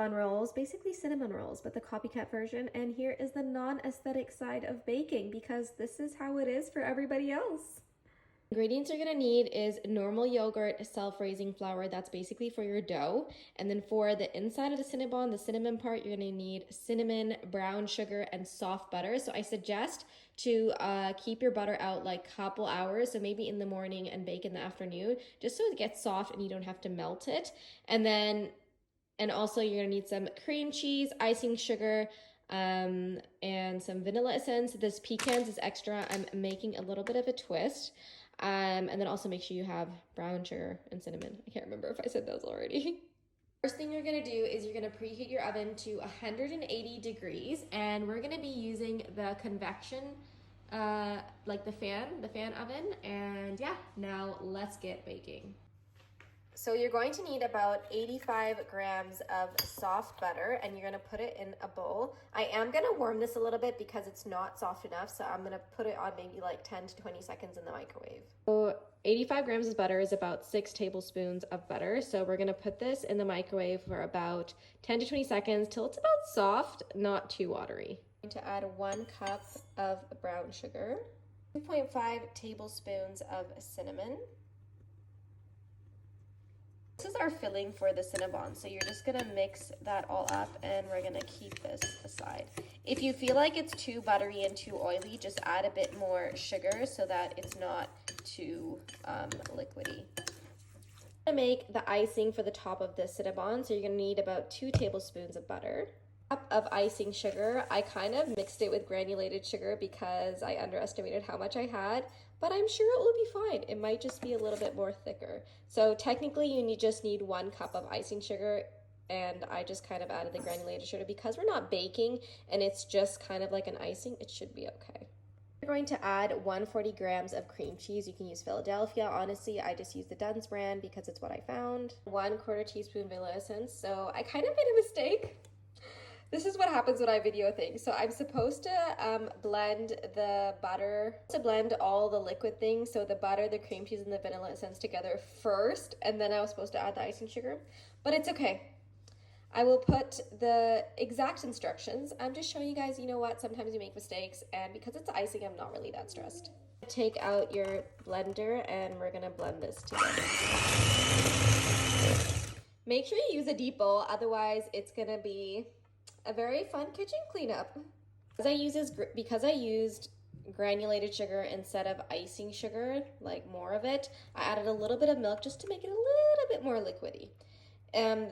On rolls, basically cinnamon rolls, but the copycat version. And here is the non-aesthetic side of baking, because this is how it is for everybody else. Ingredients you're gonna need is normal yogurt, self-raising flour, that's basically for your dough. And then for the inside of the Cinnabon, the cinnamon part, you're gonna need cinnamon, brown sugar, and soft butter. So I suggest to keep your butter out like a couple hours, so maybe in the morning and bake in the afternoon, just so it gets soft and you don't have to melt it. And also you're gonna need some cream cheese, icing sugar, and some vanilla essence. This pecans is extra. I'm making a little bit of a twist. And then also make sure you have brown sugar and cinnamon. I can't remember if I said those already. First thing you're gonna do is you're gonna preheat your oven to 180 degrees, and we're gonna be using the convection, like the fan oven. And yeah, now let's get baking. So you're going to need about 85 grams of soft butter, and you're gonna put it in a bowl. I am gonna warm this a little bit because it's not soft enough, so I'm gonna put it on maybe like 10 to 20 seconds in the microwave. So 85 grams of butter is about 6 tablespoons of butter. So we're gonna put this in the microwave for about 10 to 20 seconds till it's about soft, not too watery. I'm going to add 1 cup of brown sugar, 2.5 tablespoons of cinnamon. This is our filling for the Cinnabon, so you're just gonna mix that all up, and we're gonna keep this aside. If you feel like it's too buttery and too oily, just add a bit more sugar so that it's not too liquidy. I'm gonna make the icing for the top of the Cinnabon, so you're gonna need about 2 tablespoons of butter. Cup of icing sugar. I kind of mixed it with granulated sugar because I underestimated how much I had, but I'm sure it will be fine. It might just be a little bit more thicker. So technically you just need 1 cup of icing sugar, and I just kind of added the granulated sugar because we're not baking and it's just kind of like an icing. It should be okay. We're going to add 140 grams of cream cheese. You can use Philadelphia. Honestly, I just use the Dunn's brand because it's what I found. 1/4 teaspoon vanilla essence. So I kind of made a mistake. This is what happens when I video things. So I'm supposed to blend the butter, to blend all the liquid things, so the butter, the cream cheese, and the vanilla essence together first, and then I was supposed to add the icing sugar, but it's okay. I will put the exact instructions. I'm just showing you guys, you know what, sometimes you make mistakes, and because it's icing, I'm not really that stressed. Take out your blender, and we're gonna blend this together. Make sure you use a deep bowl, otherwise it's gonna be a very fun kitchen cleanup. Because I used granulated sugar instead of icing sugar, like more of it, I added a little bit of milk just to make it a little bit more liquidy.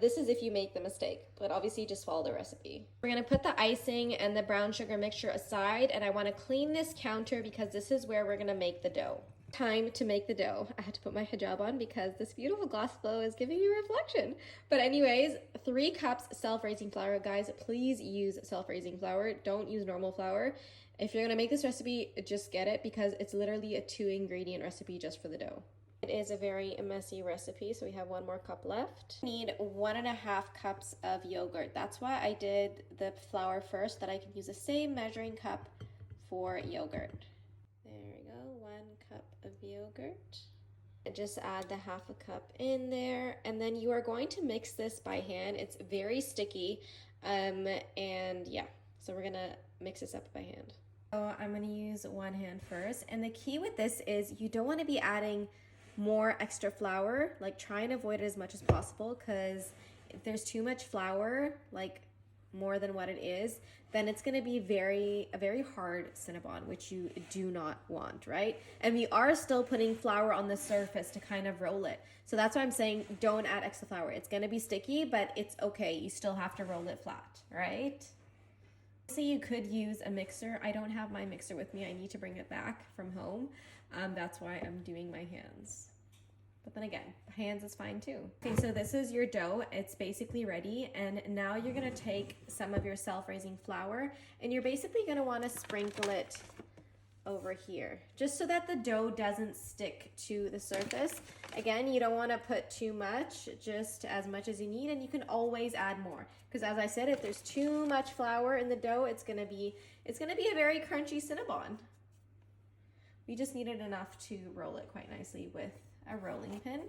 This is if you make the mistake, but obviously just follow the recipe. We're gonna put the icing and the brown sugar mixture aside, and I wanna clean this counter because this is where we're gonna make the dough. Time to make the dough. I had to put my hijab on because this beautiful glass flow is giving me reflection. But anyways, 3 cups self-raising flour. Guys, please use self-raising flour. Don't use normal flour. If you're gonna make this recipe, just get it because it's literally a 2-ingredient recipe just for the dough. It is a very messy recipe, so we have 1 more cup left. Need 1.5 cups of yogurt. That's why I did the flour first, that I can use the same measuring cup for yogurt. There we go, 1 cup of yogurt. And just add the 1/2 cup in there, and then you are going to mix this by hand. It's very sticky, and yeah, so we're gonna mix this up by hand. So I'm gonna use 1 hand first, and the key with this is you don't want to be adding more extra flour. Like, try and avoid it as much as possible, because if there's too much flour, like more than what it is, then it's going to be a very hard Cinnabon, which you do not want, right? And we are still putting flour on the surface to kind of roll it. So that's why I'm saying don't add extra flour. It's going to be sticky, but it's okay. You still have to roll it flat, right? So you could use a mixer. I don't have my mixer with me. I need to bring it back from home. That's why I'm doing my hands. But then again, hands is fine too. Okay, so this is your dough. It's basically ready. And now you're gonna take some of your self-raising flour, and you're basically gonna wanna sprinkle it over here, just so that the dough doesn't stick to the surface. Again, you don't wanna put too much, just as much as you need, and you can always add more. Because as I said, if there's too much flour in the dough, it's gonna be a very crunchy Cinnabon. We just needed enough to roll it quite nicely with a rolling pin.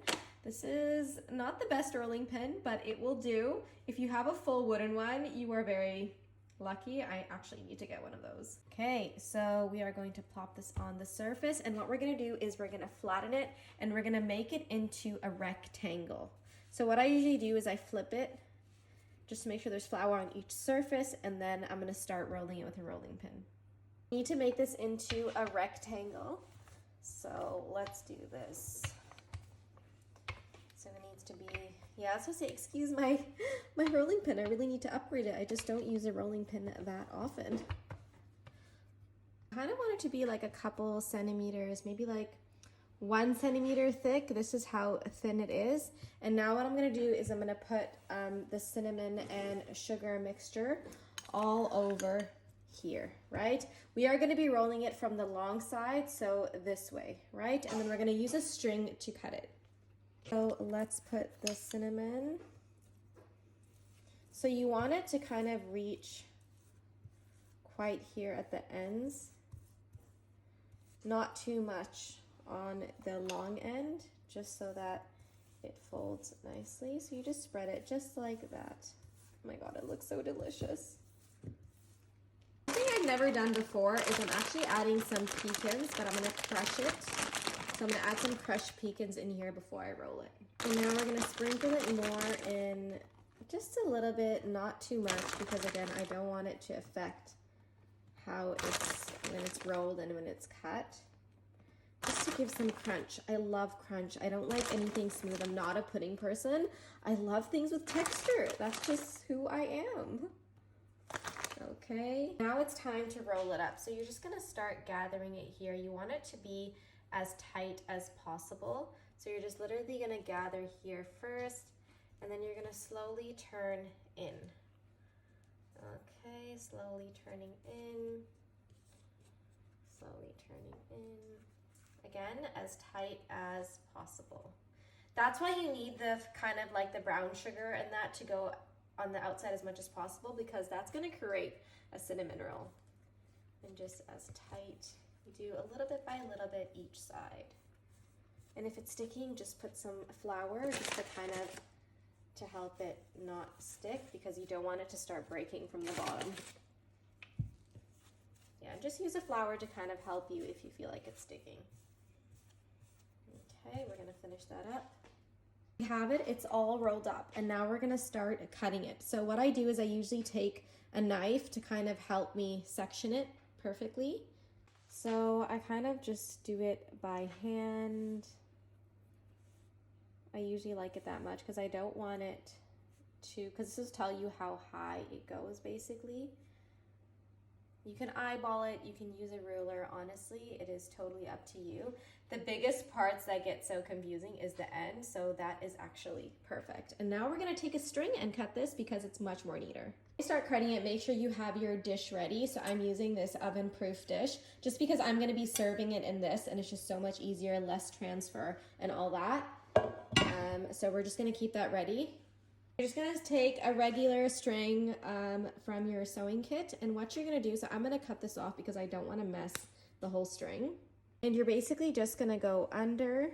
This is not the best rolling pin, but it will do. If you have a full wooden one, you are very lucky. I actually need to get one of those. Okay, so we are going to plop this on the surface, and what we're gonna do is we're gonna flatten it and we're gonna make it into a rectangle. So what I usually do is I flip it just to make sure there's flour on each surface, and then I'm gonna start rolling it with a rolling pin. I need to make this into a rectangle, so let's do this. So it needs to be, yeah, I was supposed to say, excuse my rolling pin. I really need to upgrade it. I just don't use a rolling pin that often. I kind of want it to be like a couple centimeters, maybe like 1 centimeter thick. This is how thin it is. And now what I'm gonna do is I'm gonna put the cinnamon and sugar mixture all over here, right? We are gonna be rolling it from the long side, so this way, right? And then we're gonna use a string to cut it. So let's put the cinnamon. So you want it to kind of reach quite here at the ends, not too much on the long end, just so that it folds nicely. So you just spread it just like that. Oh my God, it looks so delicious. One thing I've never done before is I'm actually adding some pecans, but I'm gonna crush it. So I'm gonna add some crushed pecans in here before I roll it. And now we're gonna sprinkle it more in just a little bit, not too much, because again, I don't want it to affect how when it's rolled and when it's cut. Just to give some crunch. I love crunch. I don't like anything smooth. I'm not a pudding person. I love things with texture. That's just who I am. Okay, now it's time to roll it up. So you're just gonna start gathering it here. You want it to be as tight as possible. So you're just literally gonna gather here first, and then you're gonna slowly turn in. Okay, slowly turning in, slowly turning in. Again, as tight as possible. That's why you need the kind of like the brown sugar and that to go on the outside as much as possible, because that's gonna create a cinnamon roll. And just as tight, you do a little bit by little bit each side. And if it's sticking, just put some flour just to kind of to help it not stick, because you don't want it to start breaking from the bottom. Yeah, just use a flour to kind of help you if you feel like it's sticking. Okay, we're gonna finish that up. We have it, it's all rolled up, and now we're gonna start cutting it. So what I do is I usually take a knife to kind of help me section it perfectly. So I kind of just do it by hand. I usually like it that much because I don't want it to, because this will tell you how high it goes basically. You can eyeball it, you can use a ruler. Honestly, it is totally up to you. The biggest parts that get so confusing is the end, so that is actually perfect. And now we're gonna take a string and cut this because it's much more neater. You start cutting it, make sure you have your dish ready. So I'm using this oven-proof dish just because I'm gonna be serving it in this, and it's just so much easier, less transfer and all that. So we're just gonna keep that ready. You're just gonna take a regular string from your sewing kit, and what you're gonna do, so I'm gonna cut this off because I don't wanna mess the whole string. And you're basically just gonna go under,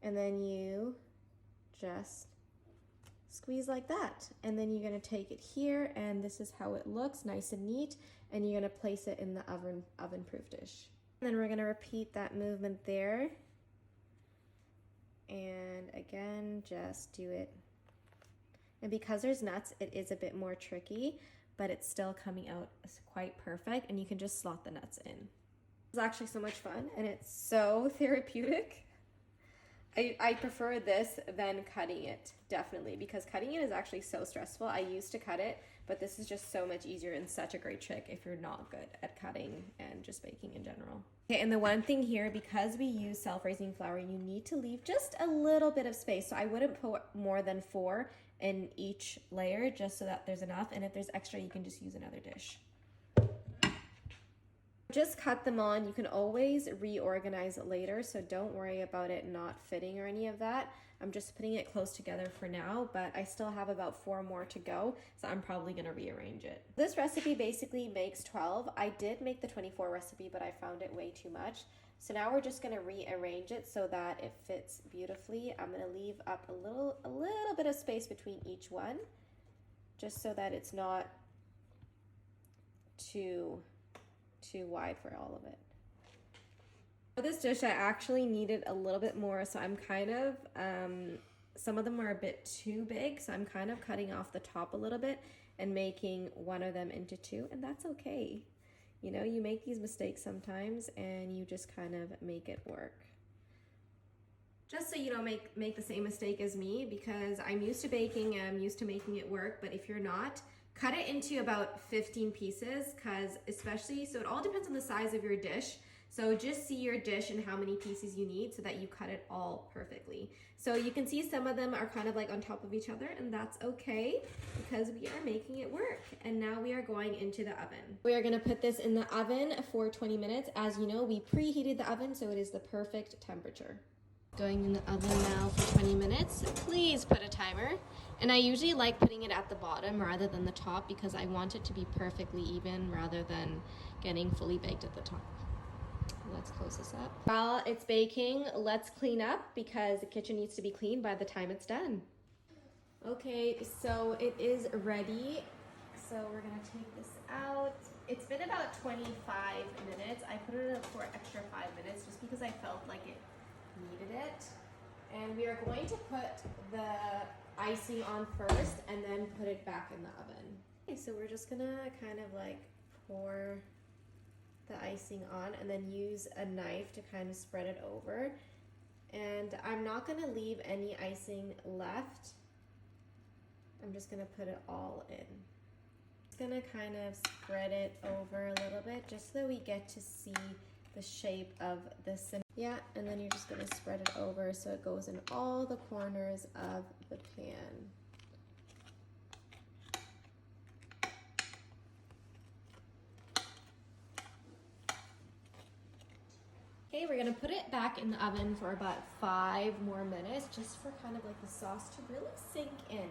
and then you just squeeze like that. And then you're gonna take it here, and this is how it looks, nice and neat, and you're gonna place it in the oven-proof dish. And then we're gonna repeat that movement there. And again, just do it. And because there's nuts, it is a bit more tricky, but it's still coming out quite perfect, and you can just slot the nuts in. It's actually so much fun, and it's so therapeutic. I prefer this than cutting it, definitely, because cutting it is actually so stressful. I used to cut it, but this is just so much easier and such a great trick if you're not good at cutting and just baking in general. Okay, and the one thing here, because we use self-raising flour, you need to leave just a little bit of space. So I wouldn't put more than 4 in each layer, just so that there's enough, and if there's extra, you can just use another dish. Just cut them on. You can always reorganize it later, so don't worry about it not fitting or any of that. I'm just putting it close together for now, but I still have about 4 more to go, so I'm probably gonna rearrange it. This recipe basically makes 12. I did make the 24 recipe, but I found it way too much. So now we're just gonna rearrange it so that it fits beautifully. I'm gonna leave up a little bit of space between each one, just so that it's not too wide for all of it. For this dish, I actually needed a little bit more, so I'm kind of, some of them are a bit too big, so I'm kind of cutting off the top a little bit and making one of them into two, and that's okay. You know, you make these mistakes sometimes and you just kind of make it work. Just so you don't make the same mistake as me, because I'm used to baking and I'm used to making it work, but if you're not, cut it into about 15 pieces, because especially, so it all depends on the size of your dish. So just see your dish and how many pieces you need so that you cut it all perfectly. So you can see some of them are kind of like on top of each other, and that's okay because we are making it work. And now we are going into the oven. We are gonna put this in the oven for 20 minutes. As you know, we preheated the oven, so it is the perfect temperature. Going in the oven now for 20 minutes. Please put a timer. And I usually like putting it at the bottom rather than the top because I want it to be perfectly even rather than getting fully baked at the top. Let's close this up. While it's baking, let's clean up because the kitchen needs to be clean by the time it's done. Okay, so it is ready. So we're gonna take this out. It's been about 25 minutes. I put it up for an extra 5 minutes just because I felt like it needed it. And we are going to put the icing on first and then put it back in the oven. Okay, so we're just gonna kind of like pour the icing on and then use a knife to kind of spread it over. And I'm not gonna leave any icing left. I'm just gonna put it all in. Just gonna kind of spread it over a little bit just so we get to see the shape of the cinnamon. Yeah, and then you're just gonna spread it over so it goes in all the corners of the pan. Okay, we're gonna put it back in the oven for about 5 more minutes, just for kind of like the sauce to really sink in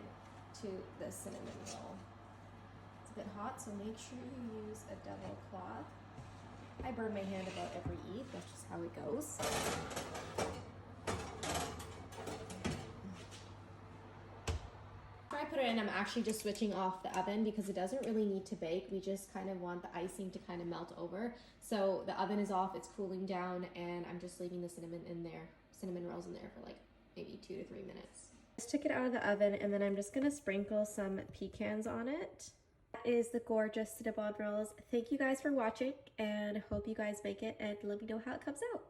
to the cinnamon roll. It's a bit hot, so make sure you use a double cloth. I burn my hand about every eat, that's just how it goes. Before I put it in, I'm actually just switching off the oven because it doesn't really need to bake. We just kind of want the icing to kind of melt over. So the oven is off, it's cooling down, and I'm just leaving the cinnamon rolls in there for like maybe 2 to 3 minutes. Just took it out of the oven, and then I'm just gonna sprinkle some pecans on it. That is the gorgeous Cinnabon rolls. Thank you guys for watching, and hope you guys make it, and let me know how it comes out.